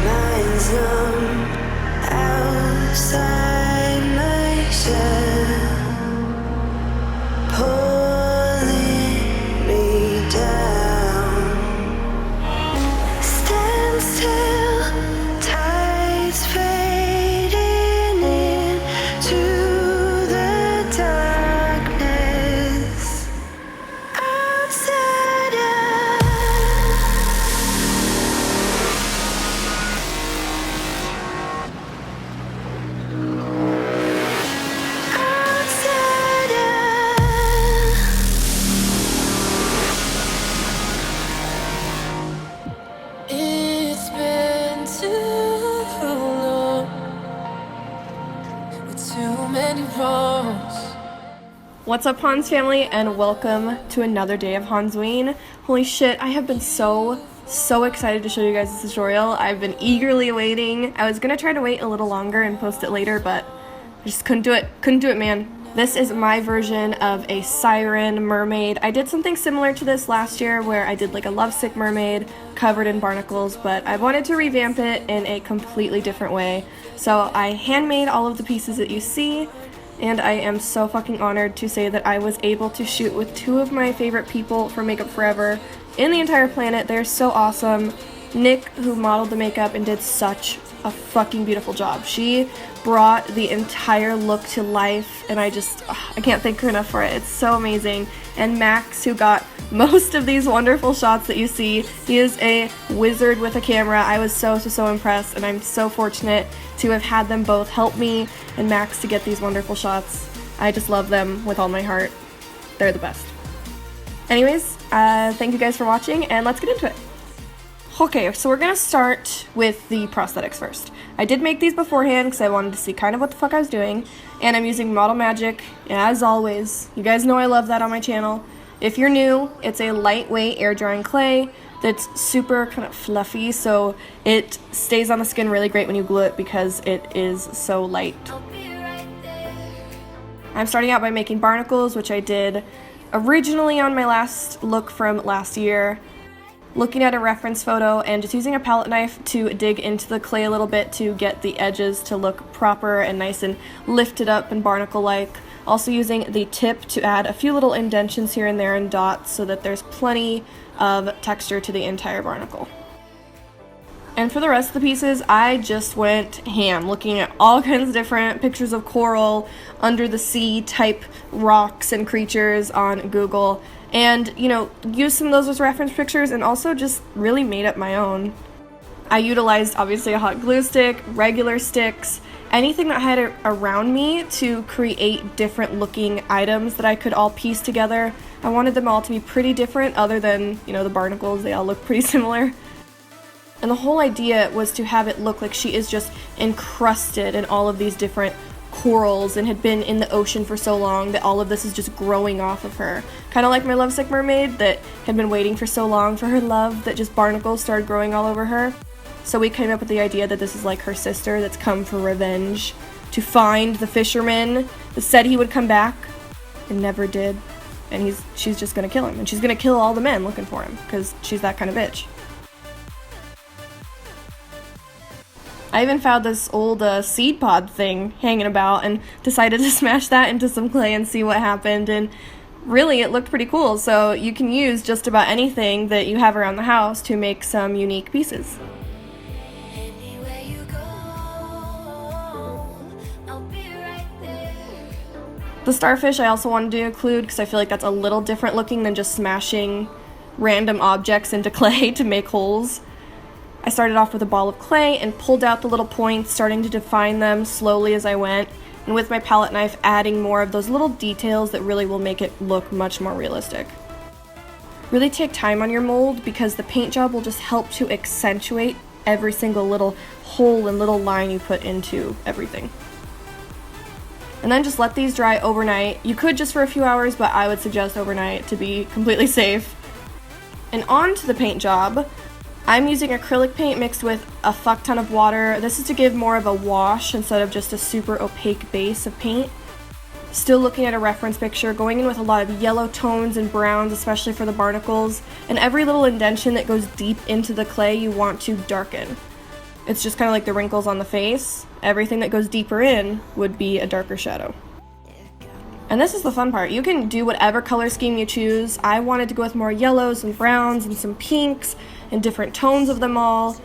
mind's numb outside my shell, pulling me down. Stand still, tides fading into the darkness outside us. Outside us. It's been too long with too many wrongs. What's up, Hans family, and welcome to another day of Hansween. Holy shit, I have been so excited to show you guys this tutorial. I've been eagerly waiting. I was gonna try to wait a little longer and post it later, but I just couldn't do it, man. This is my version of a siren mermaid. I did something similar to this last year where I did like a lovesick mermaid covered in barnacles, but I wanted to revamp it in a completely different way. So I handmade all of the pieces that you see, and I am so fucking honored to say that I was able to shoot with two of my favorite people from Makeup Forever in the entire planet. They're so awesome. Nick, who modeled the makeup and did such a fucking beautiful job. She brought the entire look to life, and I can't thank her enough for it. It's so amazing. And Max, who got most of these wonderful shots that you see. He is a wizard with a camera. I was so impressed, and I'm so fortunate to have had them both help me and Max to get these wonderful shots. I just love them with all my heart. They're the best. Anyways, thank you guys for watching, and let's get into it. Okay, so we're gonna start with the prosthetics first. I did make these beforehand because I wanted to see kind of what the fuck I was doing, and I'm using Model Magic, as always. You guys know I love that on my channel. If you're new, it's a lightweight air drying clay that's super kind of fluffy, so it stays on the skin really great when you glue it because it is so light. I'm starting out by making barnacles, which I did originally on my last look from last year. Looking at a reference photo and just using a palette knife to dig into the clay a little bit to get the edges to look proper and nice and lifted up and barnacle-like. Also using the tip to add a few little indentions here and there and dots so that there's plenty of texture to the entire barnacle. And for the rest of the pieces, I just went ham, looking at all kinds of different pictures of coral, under the sea type rocks and creatures on Google. And, you know, used some of those as reference pictures and also just really made up my own. I utilized, obviously, a hot glue stick, regular sticks, anything that I had around me to create different looking items that I could all piece together. I wanted them all to be pretty different other than, you know, the barnacles. They all look pretty similar. And the whole idea was to have it look like she is just encrusted in all of these different corals and had been in the ocean for so long that all of this is just growing off of her. Kind of like my lovesick mermaid that had been waiting for so long for her love that just barnacles started growing all over her. So we came up with the idea that this is like her sister that's come for revenge to find the fisherman that said he would come back and never did. And she's just gonna kill him, and she's gonna kill all the men looking for him because she's that kind of bitch. I even found this old seed pod thing hanging about and decided to smash that into some clay and see what happened, and really it looked pretty cool. So you can use just about anything that you have around the house to make some unique pieces. The starfish I also wanted to include because I feel like that's a little different looking than just smashing random objects into clay to make holes. I started off with a ball of clay and pulled out the little points, starting to define them slowly as I went, and with my palette knife adding more of those little details that really will make it look much more realistic. Really take time on your mold because the paint job will just help to accentuate every single little hole and little line you put into everything. And then just let these dry overnight. You could just for a few hours, but I would suggest overnight to be completely safe. And on to the paint job. I'm using acrylic paint mixed with a fuck ton of water. This is to give more of a wash instead of just a super opaque base of paint. Still looking at a reference picture, going in with a lot of yellow tones and browns, especially for the barnacles, and every little indentation that goes deep into the clay you want to darken. It's just kind of like the wrinkles on the face. Everything that goes deeper in would be a darker shadow. And this is the fun part. You can do whatever color scheme you choose. I wanted to go with more yellows and browns and some pinks and different tones of them all.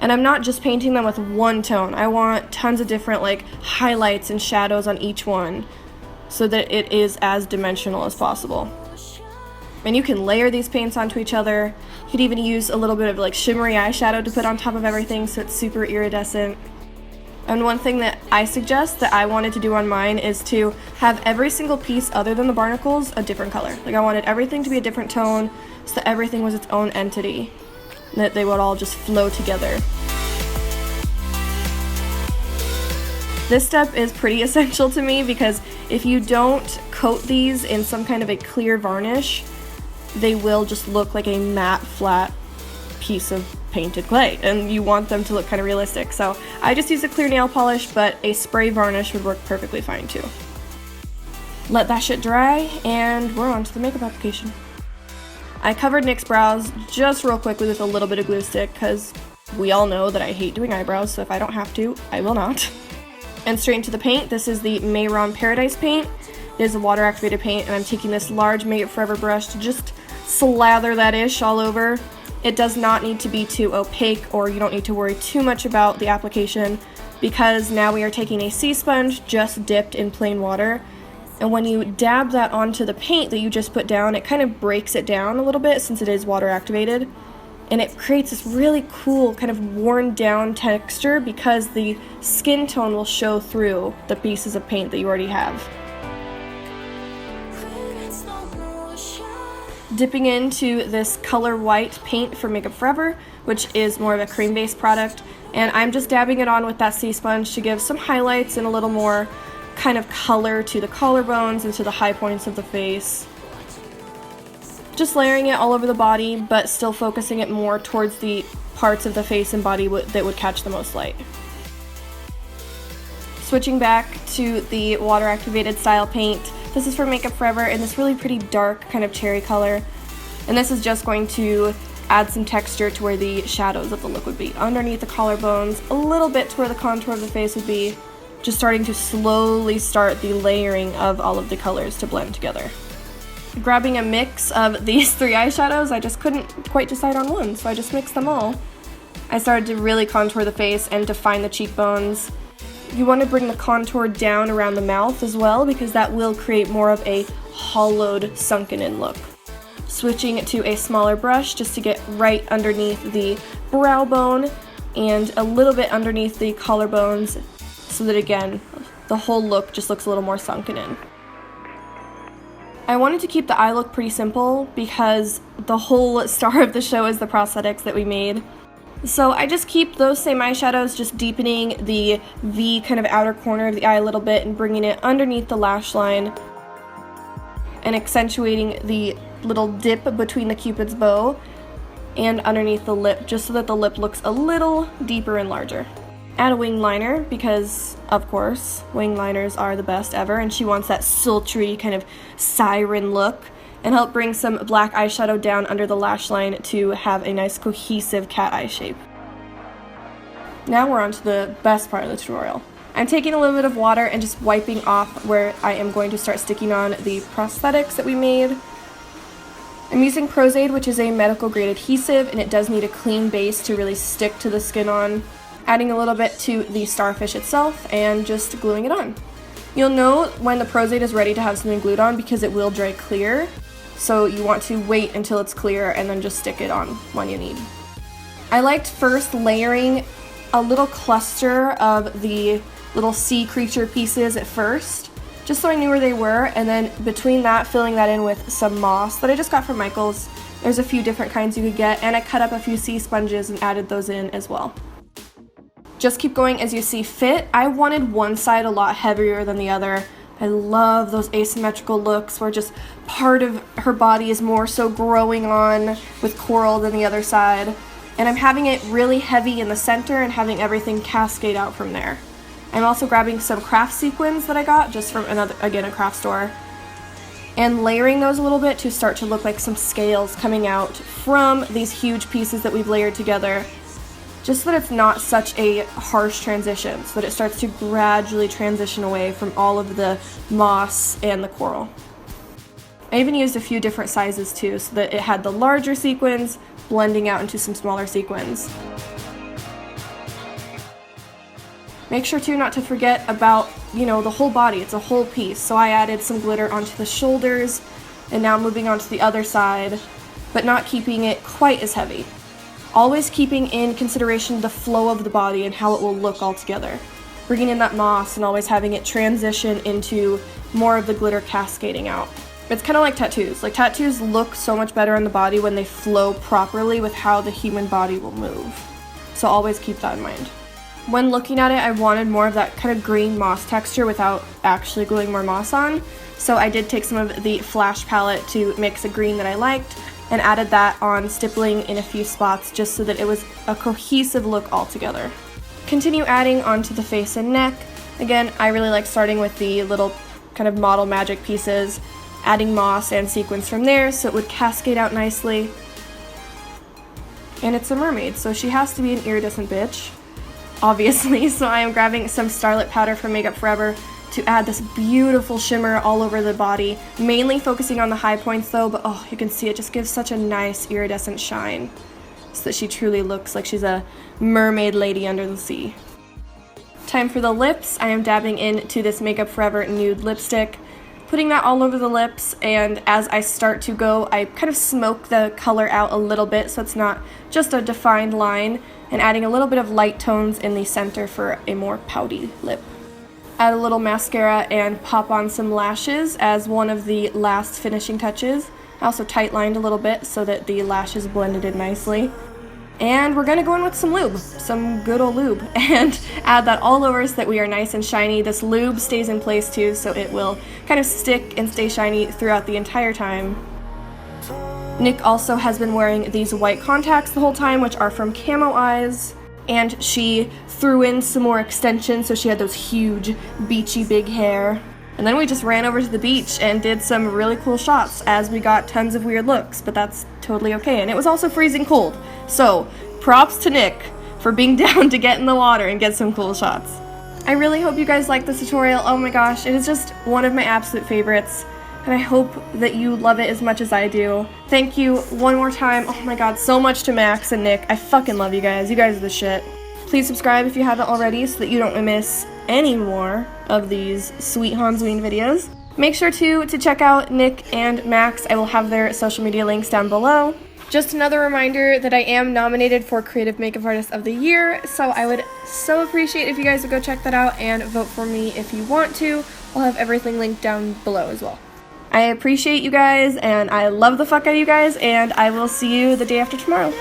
And I'm not just painting them with one tone. I want tons of different like highlights and shadows on each one so that it is as dimensional as possible. And you can layer these paints onto each other. You could even use a little bit of like shimmery eyeshadow to put on top of everything so it's super iridescent. And one thing that I suggest that I wanted to do on mine is to have every single piece other than the barnacles a different color. Like I wanted everything to be a different tone so that everything was its own entity, and that they would all just flow together. This step is pretty essential to me because if you don't coat these in some kind of a clear varnish, they will just look like a matte, flat piece of painted clay, and you want them to look kind of realistic. So I just use a clear nail polish, but a spray varnish would work perfectly fine too. Let that shit dry, and we're on to the makeup application. I covered NYX's brows just real quickly with a little bit of glue stick because we all know that I hate doing eyebrows, so if I don't have to, I will not. And straight into the paint. This is the Mehron Paradise paint. It is a water activated paint, and I'm taking this large Make It Forever brush to just slather that ish all over. It does not need to be too opaque, or you don't need to worry too much about the application, because now we are taking a sea sponge just dipped in plain water, and when you dab that onto the paint that you just put down, it kind of breaks it down a little bit since it is water activated, and it creates this really cool kind of worn down texture because the skin tone will show through the pieces of paint that you already have. Dipping into this color white paint from Make Up Forever, which is more of a cream based product, and I'm just dabbing it on with that sea sponge to give some highlights and a little more kind of color to the collarbones and to the high points of the face. Just layering it all over the body, but still focusing it more towards the parts of the face and body that would catch the most light. Switching back to the water activated style paint. This is from Make Up Forever in this really pretty dark kind of cherry color. And this is just going to add some texture to where the shadows of the look would be. Underneath the collarbones, a little bit to where the contour of the face would be. Just starting to slowly start the layering of all of the colors to blend together. Grabbing a mix of these three eyeshadows, I just couldn't quite decide on one, so I just mixed them all. I started to really contour the face and define the cheekbones. You want to bring the contour down around the mouth as well, because that will create more of a hollowed, sunken-in look. Switching to a smaller brush just to get right underneath the brow bone and a little bit underneath the collarbones so that, again, the whole look just looks a little more sunken in. I wanted to keep the eye look pretty simple because the whole star of the show is the prosthetics that we made. So I just keep those same eyeshadows, just deepening the V kind of outer corner of the eye a little bit and bringing it underneath the lash line and accentuating the little dip between the Cupid's bow and underneath the lip, just so that the lip looks a little deeper and larger. Add a wing liner because, of course, wing liners are the best ever, and she wants that sultry kind of siren look. And help bring some black eyeshadow down under the lash line to have a nice cohesive cat eye shape. Now we're on to the best part of the tutorial. I'm taking a little bit of water and just wiping off where I am going to start sticking on the prosthetics that we made. I'm using PROSTHEITC, which is a medical grade adhesive, and it does need a clean base to really stick to the skin on. Adding a little bit to the starfish itself and just gluing it on. You'll know when the PROSTHEITC is ready to have something glued on because it will dry clear. So you want to wait until it's clear and then just stick it on when you need. I liked first layering a little cluster of the little sea creature pieces at first, just so I knew where they were, and then between that, filling that in with some moss that I just got from Michael's. There's a few different kinds you could get, and I cut up a few sea sponges and added those in as well. Just keep going as you see fit. I wanted one side a lot heavier than the other. I love those asymmetrical looks where just part of her body is more so growing on with coral than the other side. And I'm having it really heavy in the center and having everything cascade out from there. I'm also grabbing some craft sequins that I got just from a craft store, and layering those a little bit to start to look like some scales coming out from these huge pieces that we've layered together, just so that it's not such a harsh transition, so that it starts to gradually transition away from all of the moss and the coral. I even used a few different sizes too, so that it had the larger sequins blending out into some smaller sequins. Make sure too not to forget about, the whole body. It's a whole piece. So I added some glitter onto the shoulders, and now moving on to the other side, but not keeping it quite as heavy. Always keeping in consideration the flow of the body and how it will look all together. Bringing in that moss and always having it transition into more of the glitter cascading out. It's kind of like tattoos. Like, tattoos look so much better on the body when they flow properly with how the human body will move. So always keep that in mind. When looking at it, I wanted more of that kind of green moss texture without actually gluing more moss on. So I did take some of the Flash palette to mix a green that I liked and added that on, stippling in a few spots just so that it was a cohesive look altogether. Continue adding onto the face and neck. Again, I really like starting with the little kind of model magic pieces, adding moss and sequins from there so it would cascade out nicely. And it's a mermaid, so she has to be an iridescent bitch, obviously. So I am grabbing some Starlit powder from Makeup Forever to add this beautiful shimmer all over the body, mainly focusing on the high points though, but oh, you can see it just gives such a nice iridescent shine so that she truly looks like she's a mermaid lady under the sea. Time for the lips. I am dabbing into this Makeup Forever nude lipstick, putting that all over the lips, and as I start to go, I kind of smoke the color out a little bit so it's not just a defined line, and adding a little bit of light tones in the center for a more pouty lip. Add a little mascara and pop on some lashes as one of the last finishing touches. I also tight-lined a little bit so that the lashes blended in nicely. And we're gonna go in with some lube, some good old lube, and add that all over so that we are nice and shiny. This lube stays in place too, so it will kind of stick and stay shiny throughout the entire time. Nick also has been wearing these white contacts the whole time, which are from Camo Eyes, and she threw in some more extensions, so she had those huge, beachy big hair. And then we just ran over to the beach and did some really cool shots as we got tons of weird looks, but that's totally okay. And it was also freezing cold, so props to Nick for being down to get in the water and get some cool shots. I really hope you guys liked this tutorial. Oh my gosh, it is just one of my absolute favorites, and I hope that you love it as much as I do. Thank you one more time. Oh my god, so much to Max and Nick. I fucking love you guys. You guys are the shit. Please subscribe if you haven't already so that you don't miss any more of these sweet Hansween videos. Make sure to check out Nick and Max. I will have their social media links down below. Just another reminder that I am nominated for Creative Makeup Artist of the Year, so I would so appreciate if you guys would go check that out and vote for me if you want to. I'll have everything linked down below as well. I appreciate you guys, and I love the fuck out of you guys, and I will see you the day after tomorrow.